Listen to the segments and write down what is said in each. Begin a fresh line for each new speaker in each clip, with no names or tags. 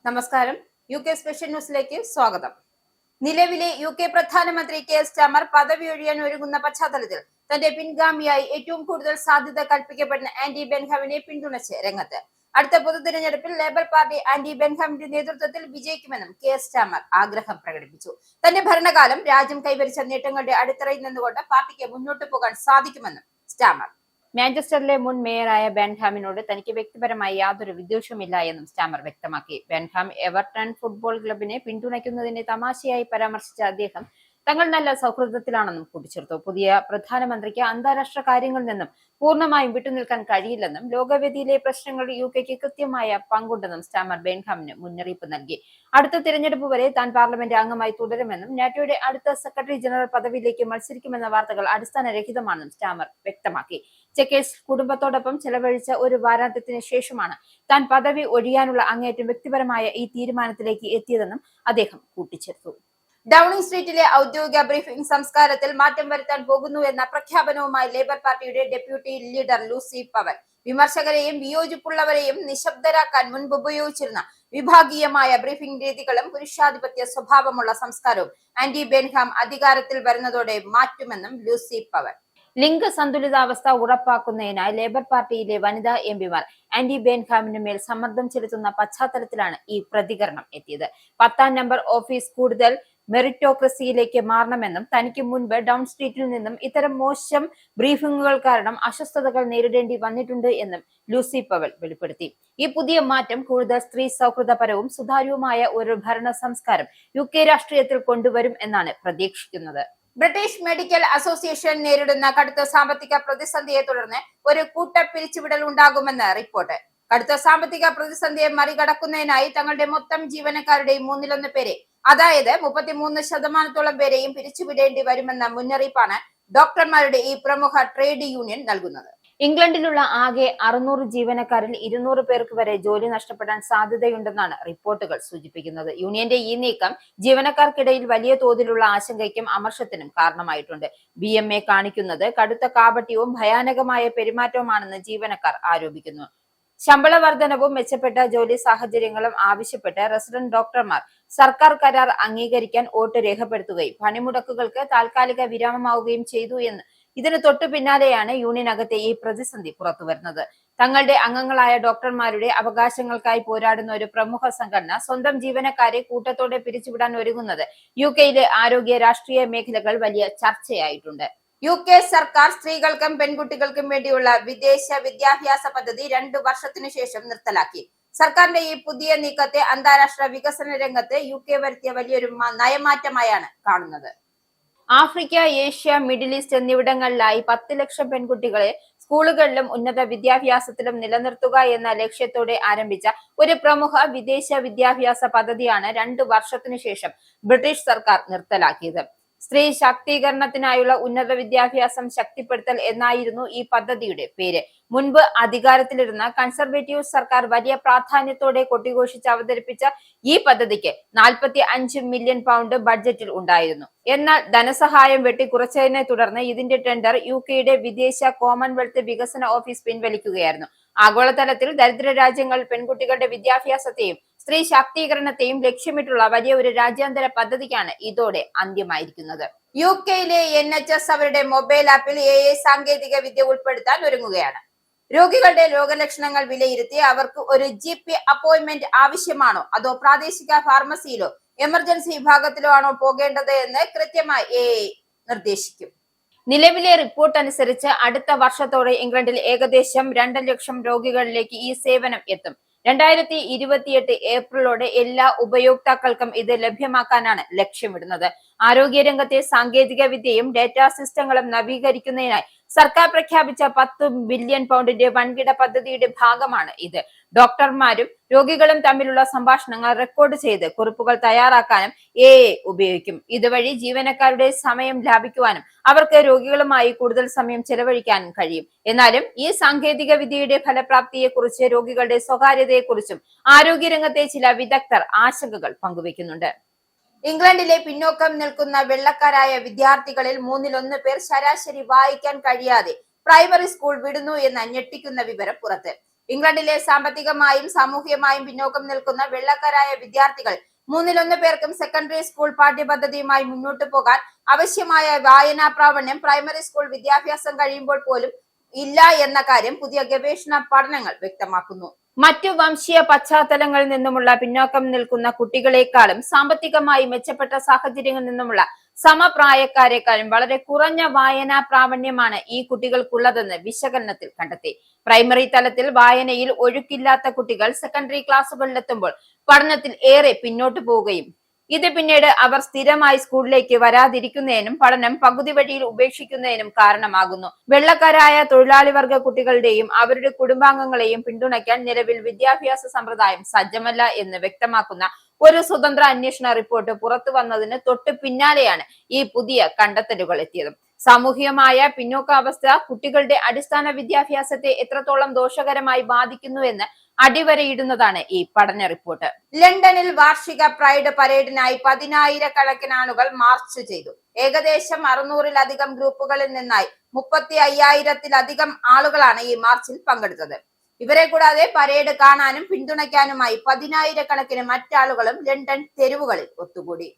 നമസ്കാരം. UK special ന്യൂസിലേക്ക് സ്വാഗതം. നിലവിലെ UK പ്രധാനമന്ത്രി കെയർ സ്റ്റാമർ പദവി ഒഴിയാൻ ഒരുങ്ങുന്ന പശ്ചാത്തലത്തിൽ തന്റെ പിൻഗാമിയായി ഏറ്റവും കൂടുതൽ സാധ്യത കൽപ്പിക്കപ്പെടുന്ന ആന്റി ബെൻഹാമിനെ പിന്തുണച്ച് രംഗത്ത്. അടുത്ത പൊതുതെരഞ്ഞെടുപ്പിൽ ലേബർ പാർട്ടി ആന്റി ബെൻഹാമിന്റെ നേതൃത്വത്തിൽ വിജയിക്കുമെന്നും കെയർ സ്റ്റാമർ ആഗ്രഹം പ്രകടിപ്പിച്ചു. തന്റെ ഭരണകാലം രാജ്യം കൈവരിച്ച നേട്ടങ്ങളുടെ അടിത്തറയിൽ നിന്നുകൊണ്ട് പാർട്ടിക്ക് മുന്നോട്ട് പോകാൻ സാധിക്കുമെന്നും സ്റ്റാമർ. മാഞ്ചസ്റ്ററിലെ മുൻ മേയറായ ബെൻഹാമിനോട് തനിക്ക് വ്യക്തിപരമായി യാതൊരു വിദ്വേഷവുമില്ല എന്നും സ്റ്റാമർ വ്യക്തമാക്കി. ബെൻഹാം എവർട്ടൺ ഫുട്ബോൾ ക്ലബിനെ പിന്തുണയ്ക്കുന്നതിനെ തമാശയായി പരാമർശിച്ച അദ്ദേഹം തങ്ങൾ നല്ല സൗഹൃദത്തിലാണെന്നും കൂട്ടിച്ചേർത്തു. പുതിയ പ്രധാനമന്ത്രിക്ക് അന്താരാഷ്ട്ര കാര്യങ്ങളിൽ നിന്നും പൂർണ്ണമായും വിട്ടുനിൽക്കാൻ കഴിയില്ലെന്നും ലോകവേദിയിലെ പ്രശ്നങ്ങൾ UKക്ക് കൃത്യമായ പങ്കുണ്ടെന്നും സ്റ്റാമർ ബെൻഹാമിന് മുന്നറിയിപ്പ് നൽകി. അടുത്ത തിരഞ്ഞെടുപ്പ് വരെ താൻ പാർലമെന്റ് അംഗമായി തുടരുമെന്നും നാറ്റോയുടെ അടുത്ത സെക്രട്ടറി ജനറൽ പദവിയിലേക്ക് മത്സരിക്കുമെന്ന വാർത്തകൾ അടിസ്ഥാനരഹിതമാണെന്നും സ്റ്റാമർ വ്യക്തമാക്കി. ചെക്കേഴ്സ് കുടുംബത്തോടൊപ്പം ചെലവഴിച്ച ഒരു വാരാന്ത്യത്തിന് ശേഷമാണ് താൻ പദവി ഒഴിയാനുള്ള അങ്ങേയറ്റം വ്യക്തിപരമായ ഈ തീരുമാനത്തിലേക്ക് എത്തിയതെന്നും അദ്ദേഹം കൂട്ടിച്ചേർത്തു. ഡൌണിംഗ് സ്ട്രീറ്റിലെ ഔദ്യോഗിക ബ്രീഫിംഗ് സംസ്കാരത്തിൽ മാറ്റം വരുത്താൻ പോകുന്നു എന്ന പ്രഖ്യാപനവുമായി ലേബർ പാർട്ടിയുടെ ഡെപ്യൂട്ടി ലീഡർ ലൂസി പവൽ വിമർശകരെയും വിയോജിപ്പുള്ളവരെയും നിശബ്ദരാക്കാൻ മുൻപ് ഉപയോഗിച്ചിരുന്ന വിഭാഗീയമായ ബ്രീഫിംഗ് രീതികളും പുരുഷാധിപത്യ സ്വഭാവമുള്ള സംസ്കാരവും ആന്റി ബെൻഹാം അധികാരത്തിൽ വരുന്നതോടെ മാറ്റുമെന്നും ലൂസി പവൽ. ലിംഗ സന്തുലിതാവസ്ഥ ഉറപ്പാക്കുന്നതിനായി ലേബർ പാർട്ടിയിലെ വനിതാ എംപിമാർ ആന്റി ബെൻഹാമിന് മേൽ സമ്മർദ്ദം ചെലുത്തുന്ന പശ്ചാത്തലത്തിലാണ് ഈ പ്രതികരണം എത്തിയത്. 10ാം നമ്പർ ഓഫീസ് കൂടുതൽ മെറിറ്റോക്രസിയിലേക്ക് മാറണമെന്നും തനിക്ക് മുൻപ് ഡൗൺ സ്ട്രീറ്റിൽ നിന്നും ഇത്തരം മോശം ബ്രീഫിംഗുകൾ കാരണം അസ്വസ്ഥതകൾ നേരിടേണ്ടി വന്നിട്ടുണ്ട് എന്നും ലൂസി പവൽ വെളിപ്പെടുത്തി. ഈ പുതിയ മാറ്റം കൂടുതൽ സ്ത്രീ സൗഹൃദപരവും സുതാര്യവുമായ ഒരു ഭരണ സംസ്കാരം UK രാഷ്ട്രീയത്തിൽ കൊണ്ടുവരും എന്നാണ് പ്രതീക്ഷിക്കുന്നത്. ബ്രിട്ടീഷ് മെഡിക്കൽ അസോസിയേഷൻ നേരിടുന്ന കടുത്ത സാമ്പത്തിക പ്രതിസന്ധിയെ തുടർന്ന് ഒരു കൂട്ട പിരിച്ചുവിടൽ ഉണ്ടാകുമെന്ന് റിപ്പോർട്ട്. കടുത്ത സാമ്പത്തിക പ്രതിസന്ധിയെ മറികടക്കുന്നതിനായി തങ്ങളുടെ മൊത്തം ജീവനക്കാരുടെയും 1/3 പേരെ, അതായത് 33% പേരെയും പിരിച്ചുവിടേണ്ടി വരുമെന്ന മുന്നറിയിപ്പാണ് ഡോക്ടർമാരുടെ ഈ പ്രമുഖ ട്രേഡ് യൂണിയൻ നൽകുന്നത്. ഇംഗ്ലണ്ടിലുള്ള ആകെ 600 ജീവനക്കാരിൽ 200 പേർക്ക് വരെ ജോലി നഷ്ടപ്പെടാൻ സാധ്യതയുണ്ടെന്നാണ് റിപ്പോർട്ടുകൾ സൂചിപ്പിക്കുന്നത്. യൂണിയന്റെ ഈ നീക്കം ജീവനക്കാർക്കിടയിൽ വലിയ തോതിലുള്ള ആശങ്കയ്ക്കും അമർഷത്തിനും കാരണമായിട്ടുണ്ട്. BMA കാണിക്കുന്നത് കടുത്ത കാപട്യവും ഭയാനകമായ പെരുമാറ്റവുമാണെന്ന് ജീവനക്കാർ ആരോപിക്കുന്നു. ശമ്പള വർധനവും മെച്ചപ്പെട്ട ജോലി സാഹചര്യങ്ങളും ആവശ്യപ്പെട്ട് റെസിഡന്റ് ഡോക്ടർമാർ സർക്കാർ കരാർ അംഗീകരിക്കാൻ വോട്ട് രേഖപ്പെടുത്തുകയും പണിമുടക്കുകൾക്ക് താൽക്കാലിക വിരാമമാവുകയും ചെയ്തു എന്ന് ഇതിന് തൊട്ടു പിന്നാലെയാണ് യൂണിയനകത്തെ ഈ പ്രതിസന്ധി പുറത്തുവരുന്നത്. തങ്ങളുടെ അംഗങ്ങളായ ഡോക്ടർമാരുടെ അവകാശങ്ങൾക്കായി പോരാടുന്ന ഒരു പ്രമുഖ സംഘടന സ്വന്തം ജീവനക്കാരെ കൂട്ടത്തോടെ പിരിച്ചുവിടാൻ ഒരുങ്ങുന്നത് UKയിലെ ആരോഗ്യ രാഷ്ട്രീയ മേഖലകൾ വലിയ ചർച്ചയായിട്ടുണ്ട്. UK സർക്കാർ സ്ത്രീകൾക്കും പെൺകുട്ടികൾക്കും വേണ്ടിയുള്ള വിദേശ വിദ്യാഭ്യാസ പദ്ധതി 2 വർഷത്തിനു ശേഷം നിർത്തലാക്കി. സർക്കാരിന്റെ ഈ പുതിയ നീക്കത്തെ അന്താരാഷ്ട്ര വികസന രംഗത്ത് UK വരുത്തിയ വലിയൊരു നയമാറ്റമായാണ് കാണുന്നത്. ആഫ്രിക്ക, ഏഷ്യ, മിഡിൽ ഈസ്റ്റ് എന്നിവിടങ്ങളിലായി 10 ലക്ഷം പെൺകുട്ടികളെ സ്കൂളുകളിലും ഉന്നത വിദ്യാഭ്യാസത്തിലും നിലനിർത്തുക എന്ന ലക്ഷ്യത്തോടെ ആരംഭിച്ച ഒരു പ്രമുഖ വിദേശ വിദ്യാഭ്യാസ പദ്ധതിയാണ് 2 വർഷത്തിനു ശേഷം ബ്രിട്ടീഷ് സർക്കാർ നിർത്തലാക്കിയത്. സ്ത്രീ ശാക്തീകരണത്തിനായുള്ള ഉന്നത വിദ്യാഭ്യാസം ശക്തിപ്പെടുത്തൽ എന്നായിരുന്നു ഈ പദ്ധതിയുടെ പേര്. മുൻപ് അധികാരത്തിലിരുന്ന കൺസർവേറ്റീവ് സർക്കാർ വലിയ പ്രാധാന്യത്തോടെ കൊട്ടിഘോഷിച്ച് അവതരിപ്പിച്ച ഈ പദ്ധതിക്ക് 45 മില്യൺ പൗണ്ട് ബഡ്ജറ്റിൽ ഉണ്ടായിരുന്നു. എന്നാൽ ധനസഹായം വെട്ടിക്കുറച്ചതിനെ തുടർന്ന് ഇതിന്റെ ടെൻഡർ UKയുടെ വിദേശ കോമൺവെൽത്ത് വികസന ഓഫീസ് പിൻവലിക്കുകയായിരുന്നു. ആഗോളതലത്തിൽ ദരിദ്ര രാജ്യങ്ങൾ പെൺകുട്ടികളുടെ വിദ്യാഭ്യാസത്തെയും സ്ത്രീ ശാക്തീകരണത്തെയും ലക്ഷ്യമിട്ടുള്ള വലിയ ഒരു രാജ്യാന്തര പദ്ധതിക്കാണ് ഇതോടെ അന്ത്യമായിരിക്കുന്നത്. UKയിലെ NHS അവരുടെ മൊബൈൽ ആപ്പിൽ AI സാങ്കേതിക വിദ്യ ഉൾപ്പെടുത്താൻ ഒരുങ്ങുകയാണ്. രോഗികളുടെ രോഗലക്ഷണങ്ങൾ വിലയിരുത്തി അവർക്ക് ഒരു GP അപ്പോയിന്റ്മെന്റ് ആവശ്യമാണോ അതോ പ്രാദേശിക ഫാർമസിയിലോ എമർജൻസി വിഭാഗത്തിലോ ആണോ പോകേണ്ടത് എന്ന് കൃത്യമായി AI നിർദ്ദേശിക്കും. നിലവിലെ റിപ്പോർട്ട് അനുസരിച്ച് അടുത്ത വർഷത്തോടെ ഇംഗ്ലണ്ടിൽ ഏകദേശം 2 ലക്ഷം രോഗികളിലേക്ക് ഈ സേവനം എത്തും. 2028 ഏപ്രിലോടെ എല്ലാ ഉപയോക്താക്കൾക്കും ഇത് ലഭ്യമാക്കാനാണ് ലക്ഷ്യമിടുന്നത്. ആരോഗ്യരംഗത്തെ സാങ്കേതിക വിദ്യയും ഡേറ്റാ സിസ്റ്റങ്ങളും നവീകരിക്കുന്നതിനായി സർക്കാർ പ്രഖ്യാപിച്ച 10 ബില്യൺ പൗണ്ടിന്റെ വൻകിട പദ്ധതിയുടെ ഭാഗമാണ് ഇത്. ഡോക്ടർമാരും രോഗികളും തമ്മിലുള്ള സംഭാഷണങ്ങൾ റെക്കോർഡ് ചെയ്ത് കുറിപ്പുകൾ തയ്യാറാക്കാനും AI ഉപയോഗിക്കും. ഇതുവഴി ജീവനക്കാരുടെ സമയം ലാഭിക്കുവാനും അവർക്ക് രോഗികളുമായി കൂടുതൽ സമയം ചെലവഴിക്കാനും കഴിയും. എന്നാലും ഈ സാങ്കേതിക വിദ്യയുടെ ഫലപ്രാപ്തിയെക്കുറിച്ച് രോഗികളുടെ സ്വകാര്യതയെക്കുറിച്ചും ആരോഗ്യരംഗത്തെ ചില വിദഗ്ധർ ആശങ്കകൾ പങ്കുവെക്കുന്നുണ്ട്. ഇംഗ്ലണ്ടിലെ പിന്നോക്കം നിൽക്കുന്ന വെള്ളക്കാരായ വിദ്യാർത്ഥികളിൽ 1/3 പേർ ശരാശരി വായിക്കാൻ കഴിയാതെ പ്രൈമറി സ്കൂൾ വിടുന്നു എന്ന ഞെട്ടിക്കുന്ന വിവരം പുറത്ത്. ഇംഗ്ലണ്ടിലെ സാമ്പത്തികമായും സാമൂഹികമായും പിന്നോക്കം നിൽക്കുന്ന വെള്ളക്കാരായ വിദ്യാർത്ഥികൾ 1/3 പേർക്കും സെക്കൻഡറി സ്കൂൾ പാഠ്യപദ്ധതിയുമായി മുന്നോട്ടു പോകാൻ ആവശ്യമായ വായനാ പ്രാവീണ്യം പ്രൈമറി സ്കൂൾ വിദ്യാഭ്യാസം കഴിയുമ്പോൾ പോലും ഇല്ല എന്ന കാര്യം പുതിയ ഗവേഷണ പഠനങ്ങൾ വ്യക്തമാക്കുന്നു. മറ്റു വംശീയ പശ്ചാത്തലങ്ങളിൽ നിന്നുമുള്ള പിന്നോക്കം നിൽക്കുന്ന കുട്ടികളെക്കാളും സാമ്പത്തികമായി മെച്ചപ്പെട്ട സാഹചര്യങ്ങളിൽ നിന്നുമുള്ള സമപ്രായക്കാരെക്കാളും വളരെ കുറഞ്ഞ വായനാ പ്രാവീണ്യമാണ് ഈ കുട്ടികൾക്കുള്ളതെന്ന് വിശകലനത്തിൽ കണ്ടെത്തി. പ്രൈമറി തലത്തിൽ വായനയിൽ ഒഴുക്കില്ലാത്ത കുട്ടികൾ സെക്കൻഡറി ക്ലാസുകളിലെത്തുമ്പോൾ പഠനത്തിൽ ഏറെ പിന്നോട്ടു പോവുകയും ഇത് പിന്നീട് അവർ സ്ഥിരമായി സ്കൂളിലേക്ക് വരാതിരിക്കുന്നതിനും പഠനം പകുതി വഴിയിൽ ഉപേക്ഷിക്കുന്നതിനും കാരണമാകുന്നു. വെള്ളക്കാരായ തൊഴിലാളി വർഗ കുട്ടികളുടെയും അവരുടെ കുടുംബാംഗങ്ങളെയും പിന്തുണയ്ക്കാൻ നിലവിൽ വിദ്യാഭ്യാസ സമ്പ്രദായം സജ്ജമല്ല എന്ന് വ്യക്തമാക്കുന്ന ഒരു സ്വതന്ത്ര അന്വേഷണ റിപ്പോർട്ട് പുറത്തു വന്നതിന് തൊട്ട് പിന്നാലെയാണ് ഈ പുതിയ കണ്ടെത്തലുകൾ എത്തിയത്. സാമൂഹികമായ പിന്നോക്കാവസ്ഥ കുട്ടികളുടെ അടിസ്ഥാന വിദ്യാഭ്യാസത്തെ എത്രത്തോളം ദോഷകരമായി ബാധിക്കുന്നുവെന്ന് അടിവരയിടുന്നതാണ് ഈ പഠന റിപ്പോർട്ട്. ലണ്ടനിൽ വാർഷിക പ്രൈഡ് പരേഡിനായി 10,000-കണക്കിന് ആളുകൾ മാർച്ച് ചെയ്തു. ഏകദേശം 600-ലധികം ഗ്രൂപ്പുകളിൽ നിന്നായി 35,000-ലധികം ആളുകളാണ് ഈ മാർച്ചിൽ പങ്കെടുത്തത്. ഇവരെ കൂടാതെ പരേഡ് കാണാനും പിന്തുണയ്ക്കാനുമായി 10,000-കണക്കിന് മറ്റാളുകളും ലണ്ടൻ തെരുവുകളിൽ ഒത്തുകൂടി.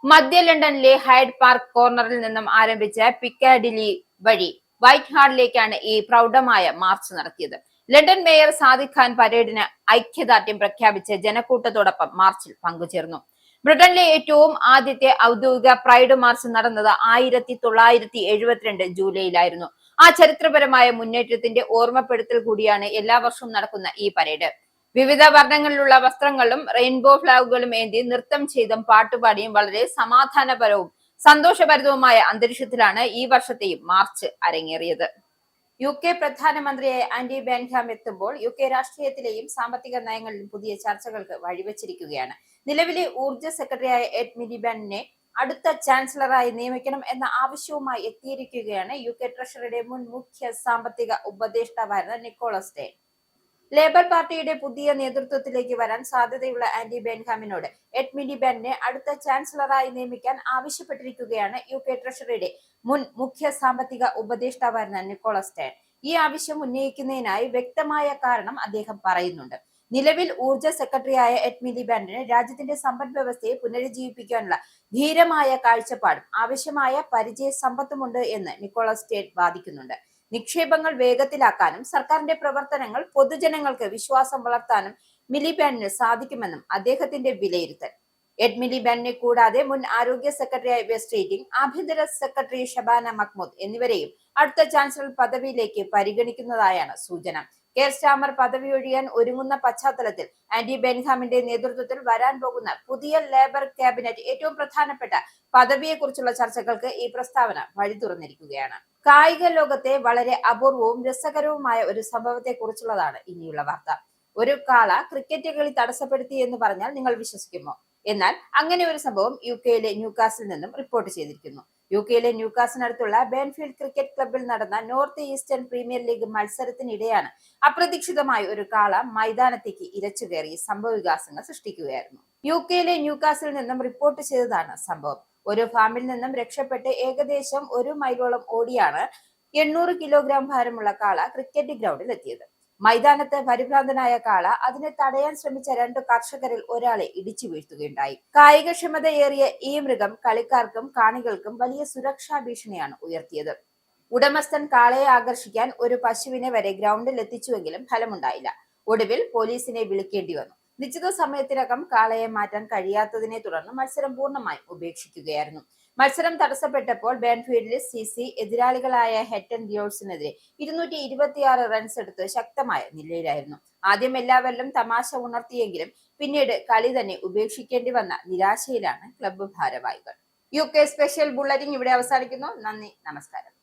മധ്യ ലണ്ടനിലെ ഹൈഡ് പാർക്ക് കോർണറിൽ നിന്നും ആരംഭിച്ച പിക്കാഡിലി വഴി വൈറ്റ് ഹാളിലേക്കാണ് ഈ പ്രൗഢമായ മാർച്ച് നടത്തിയത്. ലണ്ടൻ മേയർ സാദിഖ് ഖാൻ പരേഡിന് ഐക്യദാർഢ്യം പ്രഖ്യാപിച്ച് ജനക്കൂട്ടത്തോടൊപ്പം മാർച്ചിൽ പങ്കുചേർന്നു. ബ്രിട്ടനിലെ ഏറ്റവും ആദ്യത്തെ ഔദ്യോഗിക പ്രൈഡ് മാർച്ച് നടന്നത് 1972 ജൂലൈയിലായിരുന്നു. ആ ചരിത്രപരമായ മുന്നേറ്റത്തിന്റെ ഓർമ്മപ്പെടുത്തൽ കൂടിയാണ് എല്ലാ വർഷവും നടക്കുന്ന ഈ പരേഡ്. വിവിധ വർണ്ണങ്ങളിലുള്ള വസ്ത്രങ്ങളും റെയിൻബോ ഫ്ലാഗുകളും ഏന്തി നൃത്തം ചെയ്തും പാട്ടുപാടിയും വളരെ സമാധാനപരവും സന്തോഷഭരിതവുമായ അന്തരീക്ഷത്തിലാണ് ഈ വർഷത്തെയും മാർച്ച് അരങ്ങേറിയത്. UK പ്രധാനമന്ത്രിയായ ആന്റി ബെൻഹാം എത്തുമ്പോൾ UK രാഷ്ട്രീയത്തിലെയും സാമ്പത്തിക നയങ്ങളിലും പുതിയ ചർച്ചകൾക്ക് വഴിവെച്ചിരിക്കുകയാണ്. നിലവിലെ ഊർജ്ജ സെക്രട്ടറിയായ എഡ് മിലിബാൻഡിനെ അടുത്ത ചാൻസലറായി നിയമിക്കണം എന്ന ആവശ്യവുമായി എത്തിയിരിക്കുകയാണ് UK ട്രഷറിയുടെ മുൻ മുഖ്യ സാമ്പത്തിക ഉപദേഷ്ടാവായിരുന്ന നിക്കോളസ് സ്റ്റേൺ. ലേബർ പാർട്ടിയുടെ പുതിയ നേതൃത്വത്തിലേക്ക് വരാൻ സാധ്യതയുള്ള ആന്റി ബെൻഹാമിനോട് എഡ് മിലിബാൻഡിനെ അടുത്ത ചാൻസലറായി നിയമിക്കാൻ ആവശ്യപ്പെട്ടിരിക്കുകയാണ് UK ട്രഷറിയുടെ മുൻ മുഖ്യ സാമ്പത്തിക ഉപദേഷ്ടാവായിരുന്ന നിക്കോളസ് സ്റ്റേൺ. ഈ ആവശ്യം ഉന്നയിക്കുന്നതിനായി വ്യക്തമായ കാരണം അദ്ദേഹം പറയുന്നുണ്ട്. നിലവിൽ ഊർജ്ജ സെക്രട്ടറിയായ എഡ് മിലിബാൻഡിന് രാജ്യത്തിന്റെ സമ്പദ് വ്യവസ്ഥയെ പുനരുജ്ജീവിപ്പിക്കാനുള്ള ധീരമായ കാഴ്ചപ്പാടും ആവശ്യമായ പരിചയ സമ്പത്തുമുണ്ട് എന്ന് നിക്കോളസ് സ്റ്റേൺ വാദിക്കുന്നുണ്ട്. നിക്ഷേപങ്ങൾ വേഗത്തിലാക്കാനും സർക്കാരിന്റെ പ്രവർത്തനങ്ങൾ പൊതുജനങ്ങൾക്ക് വിശ്വാസം വളർത്താനും മിലിബാൻഡിന് സാധിക്കുമെന്നും അദ്ദേഹത്തിന്റെ വിലയിരുത്തൽ. എഡ് മിലിബാൻഡിനെ കൂടാതെ മുൻ ആരോഗ്യ സെക്രട്ടറിയായ വെസ്റ്റ് റീഡിംഗ്, ആഭ്യന്തര സെക്രട്ടറി ഷബാന മഹ്മൂദ് എന്നിവരെയും അടുത്ത ചാൻസലർ പദവിയിലേക്ക് പരിഗണിക്കുന്നതായാണ് സൂചന. കെയർ സ്റ്റാമർ പദവി ഒഴിയാൻ ഒരുങ്ങുന്ന പശ്ചാത്തലത്തിൽ ആന്റി ബെൻഹാമിന്റെ നേതൃത്വത്തിൽ വരാൻ പോകുന്ന പുതിയ ലേബർ ക്യാബിനറ്റ് ഏറ്റവും പ്രധാനപ്പെട്ട പദവിയെക്കുറിച്ചുള്ള ചർച്ചകൾക്ക് ഈ പ്രസ്താവന വഴി തുറന്നിരിക്കുകയാണ്. കായിക ലോകത്തെ വളരെ അപൂർവവും രസകരവുമായ ഒരു സംഭവത്തെ കുറിച്ചുള്ളതാണ് ഇനിയുള്ള വാർത്ത. ഒരു കാള ക്രിക്കറ്റ് കളി തടസ്സപ്പെടുത്തി എന്ന് പറഞ്ഞാൽ നിങ്ങൾ വിശ്വസിക്കുമോ? എന്നാൽ അങ്ങനെ ഒരു സംഭവം UKയിലെ ന്യൂകാസിൽ നിന്നും റിപ്പോർട്ട് ചെയ്തിരിക്കുന്നു. UKയിലെ ന്യൂകാസിനടുത്തുള്ള ബേൺഫീൽഡ് ക്രിക്കറ്റ് ക്ലബിൽ നടന്ന നോർത്ത് ഈസ്റ്റേൺ പ്രീമിയർ ലീഗ് മത്സരത്തിനിടെയാണ് അപ്രതീക്ഷിതമായി ഒരു കാള മൈതാനത്തേക്ക് ഇരച്ചുകയറി സംഭവവികാസങ്ങൾ സൃഷ്ടിക്കുകയായിരുന്നു. UKയിലെ ന്യൂകാസിൽ നിന്നും റിപ്പോർട്ട് ചെയ്തതാണ് സംഭവം. ഒരു ഫാമിൽ നിന്നും രക്ഷപ്പെട്ട് ഏകദേശം 1 മൈലോളം ഓടിയാണ് 800 കിലോഗ്രാം ഭാരമുള്ള കാള ക്രിക്കറ്റ് ഗ്രൗണ്ടിൽ എത്തിയത്. മൈതാനത്ത് പരിഭ്രാന്തനായ കാള അതിനെ തടയാൻ ശ്രമിച്ച 2 കർഷകരിൽ ഒരാളെ ഇടിച്ചു വീഴ്ത്തുകയുണ്ടായി. കായികക്ഷമതയേറിയ ഈ മൃഗം കളിക്കാർക്കും കാണികൾക്കും വലിയ സുരക്ഷാ ഭീഷണിയാണ് ഉയർത്തിയത്. ഉടമസ്ഥൻ കാളയെ ആകർഷിക്കാൻ ഒരു പശുവിനെ വരെ ഗ്രൗണ്ടിൽ എത്തിച്ചുവെങ്കിലും ഫലമുണ്ടായില്ല. ഒടുവിൽ പോലീസിനെ വിളിക്കേണ്ടി വന്നു. നിശ്ചിത സമയത്തിനകം കാളയെ മാറ്റാൻ കഴിയാത്തതിനെ തുടർന്ന് മത്സരം പൂർണ്ണമായും ഉപേക്ഷിക്കുകയായിരുന്നു. മത്സരം തടസ്സപ്പെട്ടപ്പോൾ ബേൺഫീൽഡിൽ CC എതിരാളികളായ ഹെറ്റൻ ഡിയോൾസിനെതിരെ 226 റൺസ് എടുത്ത് ശക്തമായ നിലയിലായിരുന്നു. ആദ്യം എല്ലാവരിലും തമാശ ഉണർത്തിയെങ്കിലും പിന്നീട് കളി തന്നെ ഉപേക്ഷിക്കേണ്ടി വന്ന നിരാശയിലാണ് ക്ലബ്ബ് ഭാരവാഹികൾ. UK സ്പെഷ്യൽ ബുള്ളറ്റിൻ ഇവിടെ അവസാനിക്കുന്നു. നന്ദി, നമസ്കാരം.